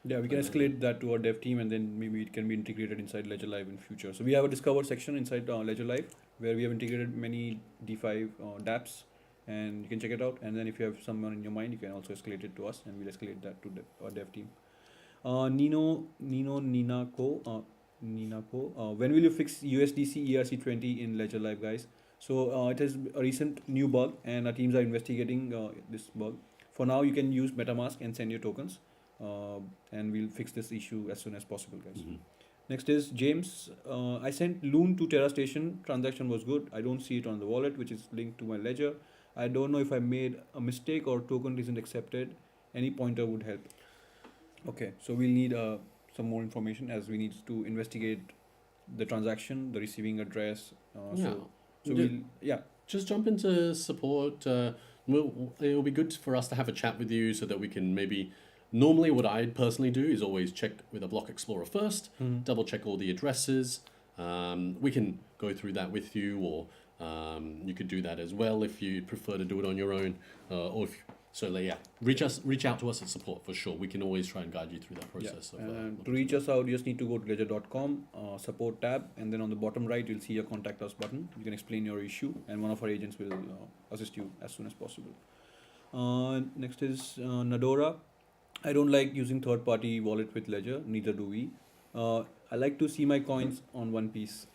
Yeah, we can escalate that to our dev team, and then maybe it can be integrated inside Ledger Live in future. So we have a Discover section inside Ledger Live where we have integrated many DeFi dApps, and you can check it out. And then if you have someone in your mind, you can also escalate it to us, and we'll escalate that to our dev team. Ninako, when will you fix USDC ERC20 in Ledger Live, guys? So it is a recent new bug, and our teams are investigating this bug. For now, you can use MetaMask and send your tokens, and we'll fix this issue as soon as possible, guys. Mhm. Next is James. I sent Loon to Terra Station. Transaction was good. I don't see it on the wallet, which is linked to my ledger. I don't know if I made a mistake or token isn't accepted. Any pointer would help. Okay, so we'll need some more information as we need to investigate the transaction, the receiving address. Yeah. So Yeah. yeah. Just jump into support. It'll be good for us to have a chat with you so that we can maybe. Normally, what I personally do is always check with a block explorer first, double check all the addresses. We can go through that with you, or you could do that as well if you prefer to do it on your own. Reach out to us at support for sure. We can always try and guide you through that process. Yeah. To reach us out, you just need to go to ledger.com, support tab, and then on the bottom right, you'll see a contact us button. You can explain your issue, and one of our agents will assist you as soon as possible. Next is Nadora. I don't like using third-party wallet with Ledger. Neither do we. I like to see my coins on one piece.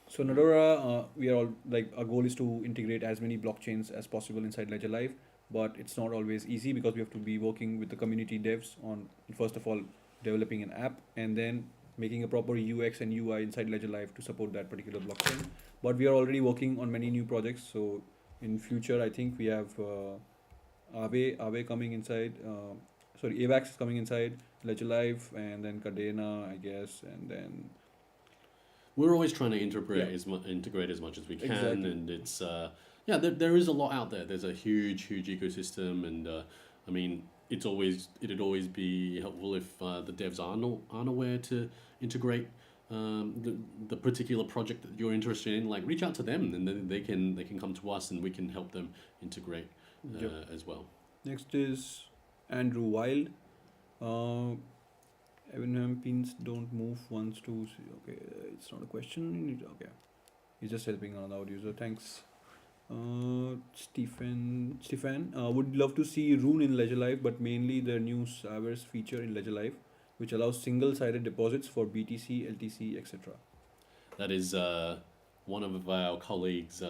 So Nadora, we are all like our goal is to integrate as many blockchains as possible inside Ledger Live, but it's not always easy because we have to be working with the community devs on first of all developing an app and then making a proper UX and UI inside Ledger Live to support that particular blockchain. But we are already working on many new projects. So in future, I think we have Aave coming inside. AVAX is coming inside Ledger Live, and then Kadena, I guess, and then we're always trying to integrate as much as we can, Exactly. and it's there is a lot out there. There's a huge ecosystem, and I mean it'd always be helpful if the devs aren't aware to integrate the particular project that you're interested in. Like reach out to them, and then they can come to us, and we can help them integrate as well. Next is Andrew Wild. Evan pins don't move once to see. Okay, it's not a question. Okay, he's just helping another user. Thanks. Stephen, would love to see Rune in Ledger Live, but mainly the new Savers feature in Ledger Live, which allows single-sided deposits for BTC, LTC, etc. That is one of our colleagues'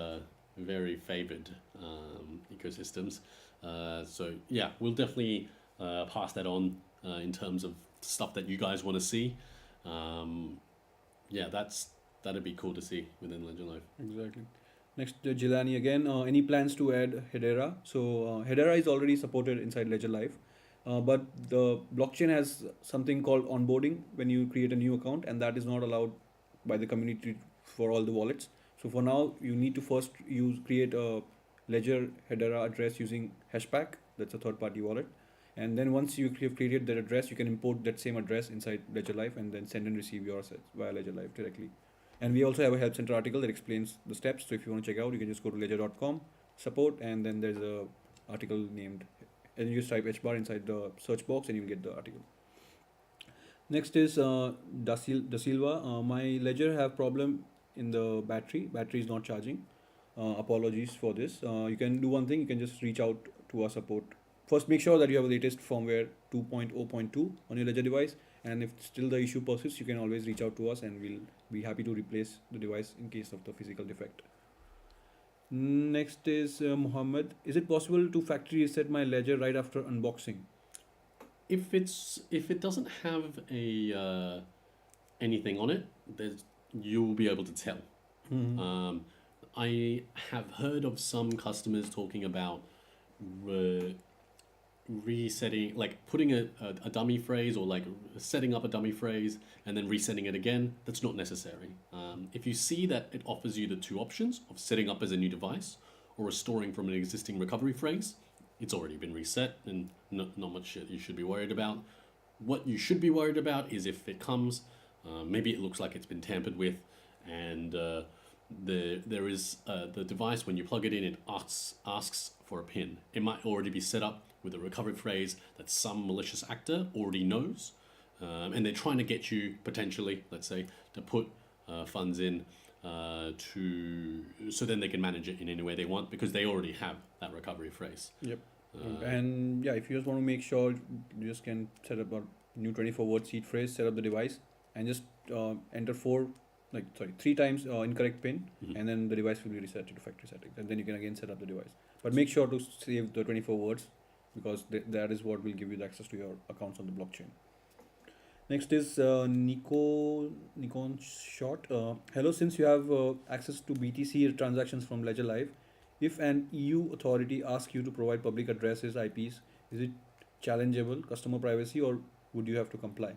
very favored ecosystems. So yeah, we'll definitely pass that on in terms of stuff that you guys want to see. That'd be cool to see within Ledger Live. Exactly. Next, Jilani again. Any plans to add Hedera? So Hedera is already supported inside Ledger Live, but the blockchain has something called onboarding when you create a new account, and that is not allowed by the community for all the wallets. So for now, you need to first create a Ledger Hedera address using Hashpack. That's a third-party wallet. And then once you have created that address, you can import that same address inside Ledger Live and then send and receive your assets via Ledger Live directly. And we also have a help center article that explains the steps. So if you want to check out, you can just go to ledger.com, support, and then there's a article named and you just type H bar inside the search box and you'll get the article. Next is Da Silva. My ledger have problem in the battery. Battery is not charging. Apologies for this. You can do one thing. You can just reach out to our support. First, make sure that you have the latest firmware 2.0.2 on your ledger device. And if still the issue persists, you can always reach out to us and we'll be happy to replace the device in case of the physical defect. Next is Mohammed. Is it possible to factory reset my ledger right after unboxing? If it doesn't have a anything on it, you'll be able to tell. Mm-hmm. I have heard of some customers talking about resetting, like putting a dummy phrase or like setting up a dummy phrase and then resetting it again. That's not necessary. If you see that it offers you the two options of setting up as a new device or restoring from an existing recovery phrase, it's already been reset and not much shit you should be worried about. What you should be worried about is if it comes, maybe it looks like it's been tampered with, and there is the device, when you plug it in, it asks for a PIN. It might already be set up with a recovery phrase that some malicious actor already knows, and they're trying to get you potentially, let's say, to put funds in so then they can manage it in any way they want because they already have that recovery phrase. Yep. And yeah, if you just want to make sure, you just can set up a new 24-word seed phrase, set up the device, and just enter 3 times incorrect PIN, and then the device will be reset to factory settings, and then you can again set up the device. But make sure to save the 24 words because that is what will give you the access to your accounts on the blockchain. Next is Nikon Short. Hello, since you have access to BTC transactions from Ledger Live, if an EU authority asks you to provide public addresses, IPs, is it challengeable, customer privacy, or would you have to comply?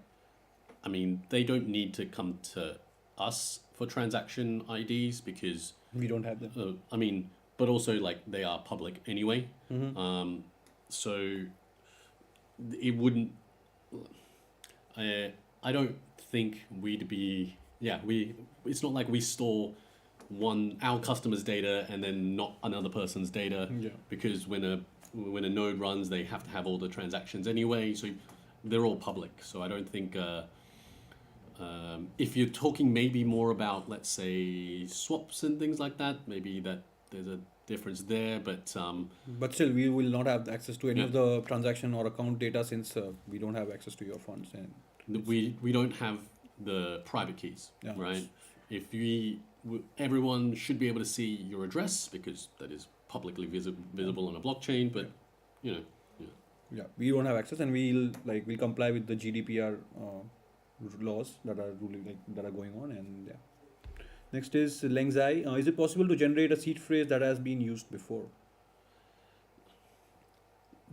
I mean, they don't need to come to us for transaction IDs because we don't have them. But also like they are public anyway. Mm-hmm. So it wouldn't. I don't think we'd be. Yeah, it's not like we store our customer's data and then not another person's data. Yeah. Because when a node runs, they have to have all the transactions anyway. So they're all public. So I don't think. If you're talking maybe more about, let's say, swaps and things like that, maybe that there's a difference there, but still we will not have access to any of the transaction or account data since we don't have access to your funds, and we don't have the private keys, right? If everyone should be able to see your address because that is publicly visible on a blockchain, but we don't have access, and we'll comply with the GDPR laws that are going on, and Next is Lengzai. Is it possible to generate a seed phrase that has been used before?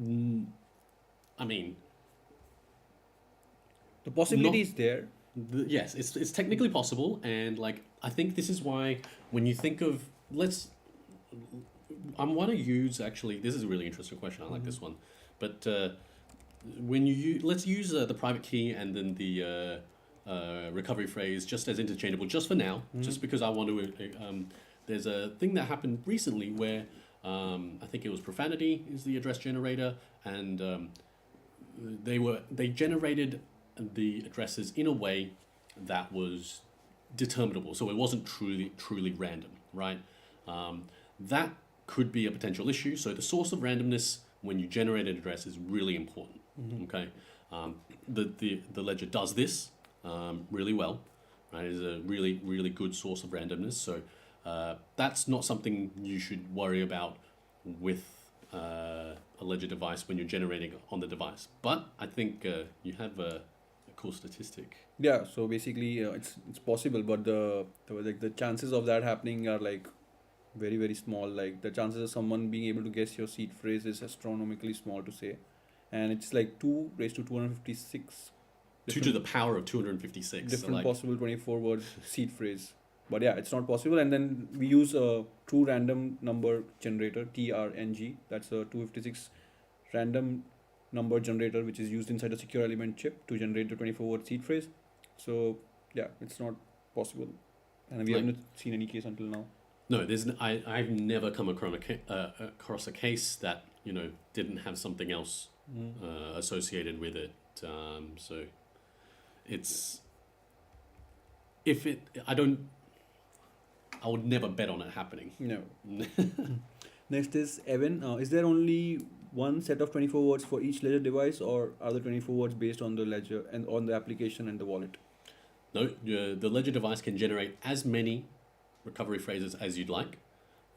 I mean, the possibility is there. Yes, it's technically possible, and I think this is why when you think of I want to use actually. This is a really interesting question. I like this one, but when let's use the private key and then the recovery phrase just as interchangeable, just for now, just because I want to. There's a thing that happened recently where I think it was Profanity is the address generator, and they generated the addresses in a way that was determinable, so it wasn't truly random, right? That could be a potential issue. So the source of randomness when you generate an address is really important. Okay, the ledger does this really well, right? It's a really good source of randomness. So that's not something you should worry about with a ledger device when you're generating on the device. But I think you have a cool statistic. Yeah. So basically, it's possible, but the chances of that happening are very, very small. The chances of someone being able to guess your seed phrase is astronomically small to say, and it's 2 raised to 256. 2 to the power of 256. Different possible 24-word seed phrase. But yeah, it's not possible. And then we use a true random number generator, TRNG. That's a 256 random number generator, which is used inside a secure element chip to generate the 24-word seed phrase. So yeah, it's not possible. And we haven't seen any case until now. No, I've never come across a case that didn't have something else associated with it. So it's I would never bet on it happening. No. Next is Evan. Is there only one set of 24 words for each ledger device, or are the 24 words based on the ledger and on the application and the wallet? No, the ledger device can generate as many recovery phrases as you'd like.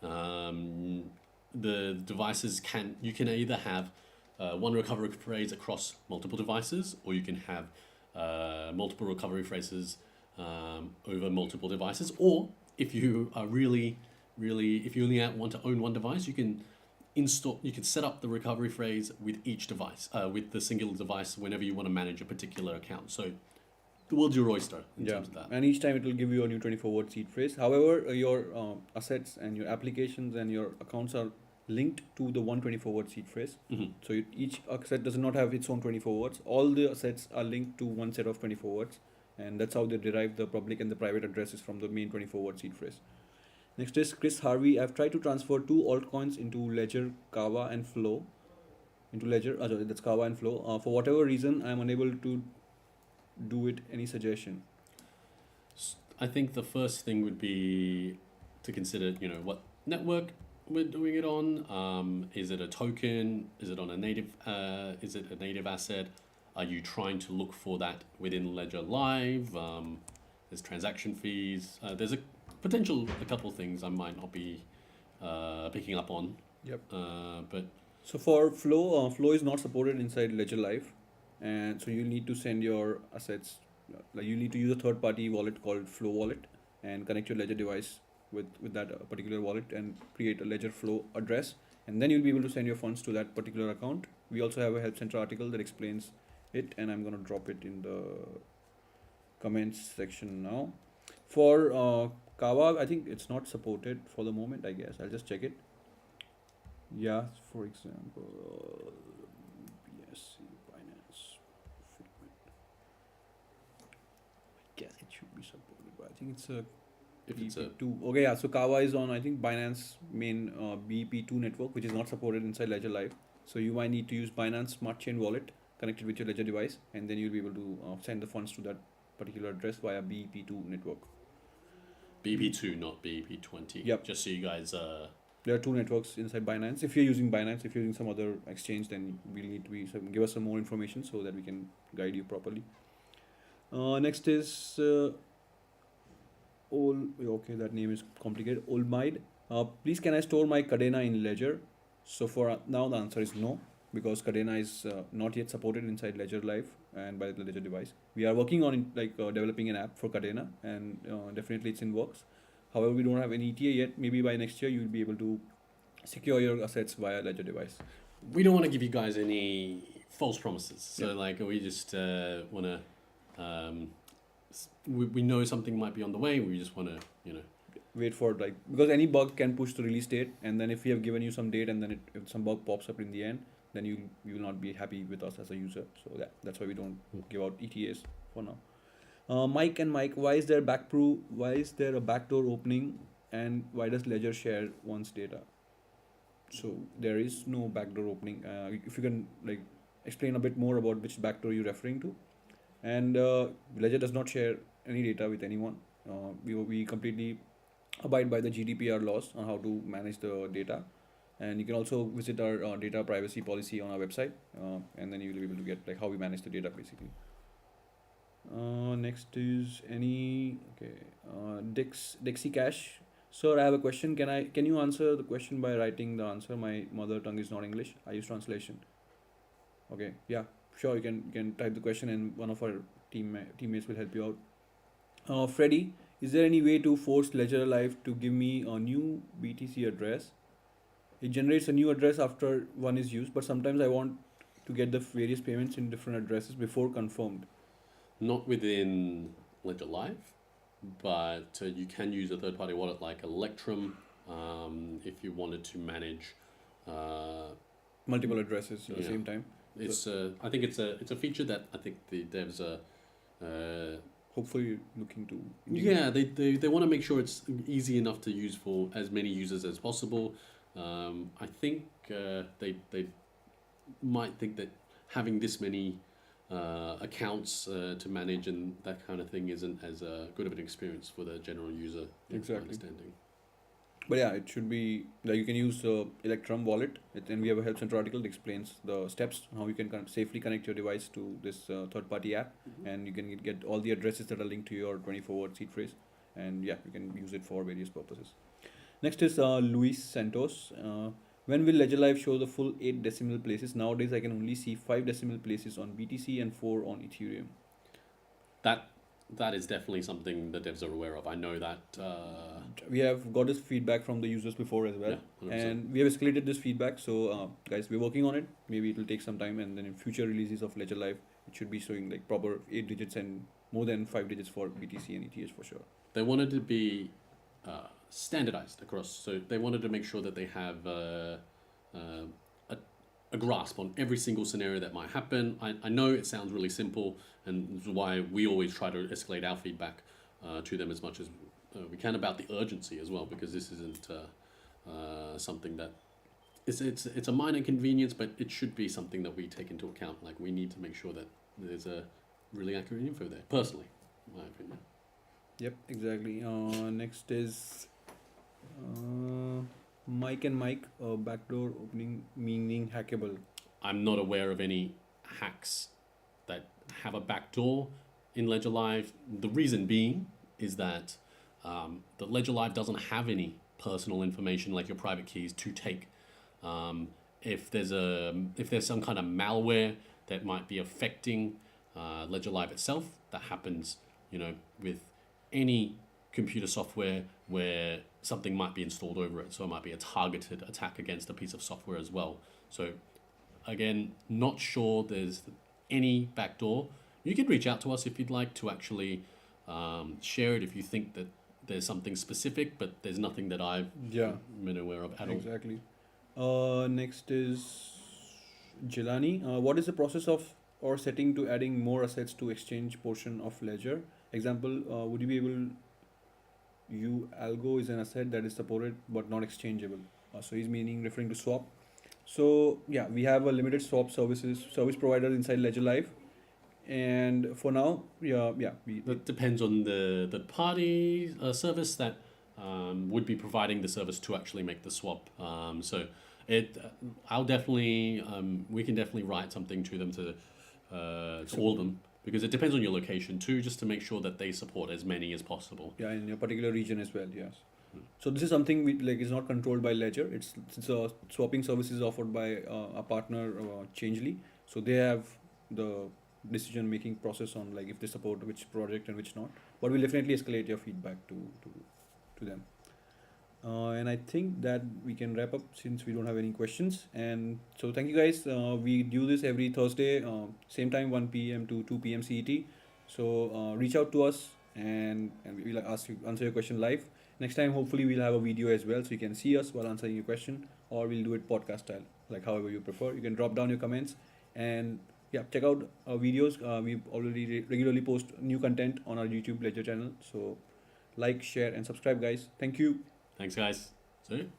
The devices you can either have one recovery phrase across multiple devices, or you can have multiple recovery phrases over multiple devices. Or if you are if you only want to own one device, you can set up the recovery phrase with each device, with the single device whenever you want to manage a particular account. So the world's your oyster in terms of that. And each time it will give you a new 24-word seed phrase. However, your assets and your applications and your accounts are linked to the 124-word seed phrase. Mm-hmm. So each asset does not have its own 24 words. All the assets are linked to one set of 24 words. And that's how they derive the public and the private addresses from the main 24-word seed phrase. Next is Chris Harvey. I've tried to transfer 2 altcoins into Ledger, Kava and Flow. That's Kava and Flow. For whatever reason, I'm unable to do it. Any suggestion? I think the first thing would be to consider, what network we're doing it on. Is it a token? Is it on a native? Is it a native asset? Are you trying to look for that within Ledger Live? There's transaction fees. There's a couple things I might not be picking up on. Yep. But so for Flow, Flow is not supported inside Ledger Live, and so you need to send your assets. Like you need to use a third-party wallet called Flow Wallet and connect your Ledger device with that particular wallet and create a Ledger Flow address, and then you'll be able to send your funds to that particular account. We also have a Help Center article that explains it, and I'm gonna drop it in the comments section now. For Kava, I think it's not supported for the moment. I guess I'll just check it. Yeah, for example, BSC, Binance, Fitbit. I guess it should be supported, but I think it's a BP2. Okay, yeah. So Kava is on, I think, Binance main BP2 network, which is not supported inside Ledger Live. So you might need to use Binance Smart Chain wallet connected with your Ledger device, and then you'll be able to send the funds to that particular address via BP2 network. BP2, not BP20. Yep. Just so you guys. There are 2 networks inside Binance. If you're using Binance, if you're using some other exchange, then we'll need to give us some more information so that we can guide you properly. Next is okay, that name is complicated. Olmide. Please, can I store my Kadena in Ledger? So for now, the answer is no, because Kadena is not yet supported inside Ledger Live and by the Ledger device. We are working on developing an app for Kadena, and definitely it's in works. However, we don't have any ETA yet. Maybe by next year, you'll be able to secure your assets via Ledger device. We don't want to give you guys any false promises. So we just want to, we know something might be on the way. We just want to, wait for because any bug can push the release date. And then if we have given you some date and then if some bug pops up in the end, then you will not be happy with us as a user. So that's why we don't give out ETAs for now. Mike, why is there a backdoor opening, and why does Ledger share one's data? So there is no backdoor opening. If you can explain a bit more about which backdoor you're referring to. And Ledger does not share any data with anyone. We completely abide by the GDPR laws on how to manage the data. And you can also visit our data privacy policy on our website, and then you'll be able to get how we manage the data basically. Next is Dixie Cash. Sir, I have a question. Can you answer the question by writing the answer? My mother tongue is not English. I use translation. Okay, yeah, sure. You can type the question, and one of our teammates will help you out. Freddy, is there any way to force Ledger Live to give me a new BTC address? It generates a new address after one is used, but sometimes I want to get the various payments in different addresses before confirmed. Not within Ledger Live, but you can use a third-party wallet like Electrum if you wanted to manage multiple addresses at the same time. It's I think it's a feature that I think the devs are hopefully looking to. Yeah, they want to make sure it's easy enough to use for as many users as possible. I think they might think that having this many accounts to manage and that kind of thing isn't as good of an experience for the general user. Exactly. Understanding. But yeah, it should be like you can use Electrum wallet, and we have a help center article that explains the steps how you can safely connect your device to this third-party app, and you can get all the addresses that are linked to your 24-word seed phrase, and yeah, you can use it for various purposes. Next is Luis Santos. When will Ledger Live show the full 8 decimal places? Nowadays, I can only see 5 decimal places on BTC and 4 on Ethereum. That is definitely something the devs are aware of. I know that. We have got this feedback from the users before as well, Yeah, and we have escalated this feedback. So, guys, we're working on it. Maybe it will take some time, and then in future releases of Ledger Live, it should be showing like proper 8 digits and more than 5 digits for BTC and ETH for sure. They wanted to be standardized across, so they wanted to make sure that they have a grasp on every single scenario that might happen. I know it sounds really simple, and this is why we always try to escalate our feedback to them as much as we can about the urgency as well, because this isn't something that it's a minor inconvenience, but it should be something that we take into account. Like, we need to make sure that there's a really accurate info there, personally, in my opinion. Yep, exactly. Next is Mike and Mike, backdoor opening meaning hackable. I'm not aware of any hacks that have a backdoor in Ledger Live. The reason being is that the Ledger Live doesn't have any personal information like your private keys to take. If there's some kind of malware that might be affecting Ledger Live itself, that happens, with any computer software where something might be installed over it. So it might be a targeted attack against a piece of software as well. So again, not sure there's any backdoor. You can reach out to us if you'd like to actually share it if you think that there's something specific, but there's nothing that I've been aware of at all. Exactly. Next is Jelani. What is the process of or setting to adding more assets to exchange portion of ledger? Example, would you be able algo is an asset that is supported but not exchangeable. So he's referring to swap. So yeah, we have a limited swap service provider inside Ledger Live, and for now, That depends on the party service that would be providing the service to actually make the swap. So I'll definitely we can definitely write something to them to all of them, because it depends on your location too, just to make sure that they support as many as possible. Yeah, in your particular region as well. Yes. So this is something is not controlled by Ledger. It's swapping services offered by a partner, Chainlink. So they have the decision making process on if they support which project and which not. But we'll definitely escalate your feedback to them. And I think that we can wrap up since we don't have any questions. And so thank you guys. We do this every Thursday, same time, 1 p.m. to 2 p.m. CET. So reach out to us and we'll answer your question live. Next time, hopefully we'll have a video as well, so you can see us while answering your question, or we'll do it podcast style, however you prefer. You can drop down your comments and check out our videos. We already regularly post new content on our YouTube Ledger channel. So like, share, and subscribe, guys. Thank you. Thanks, guys. See you.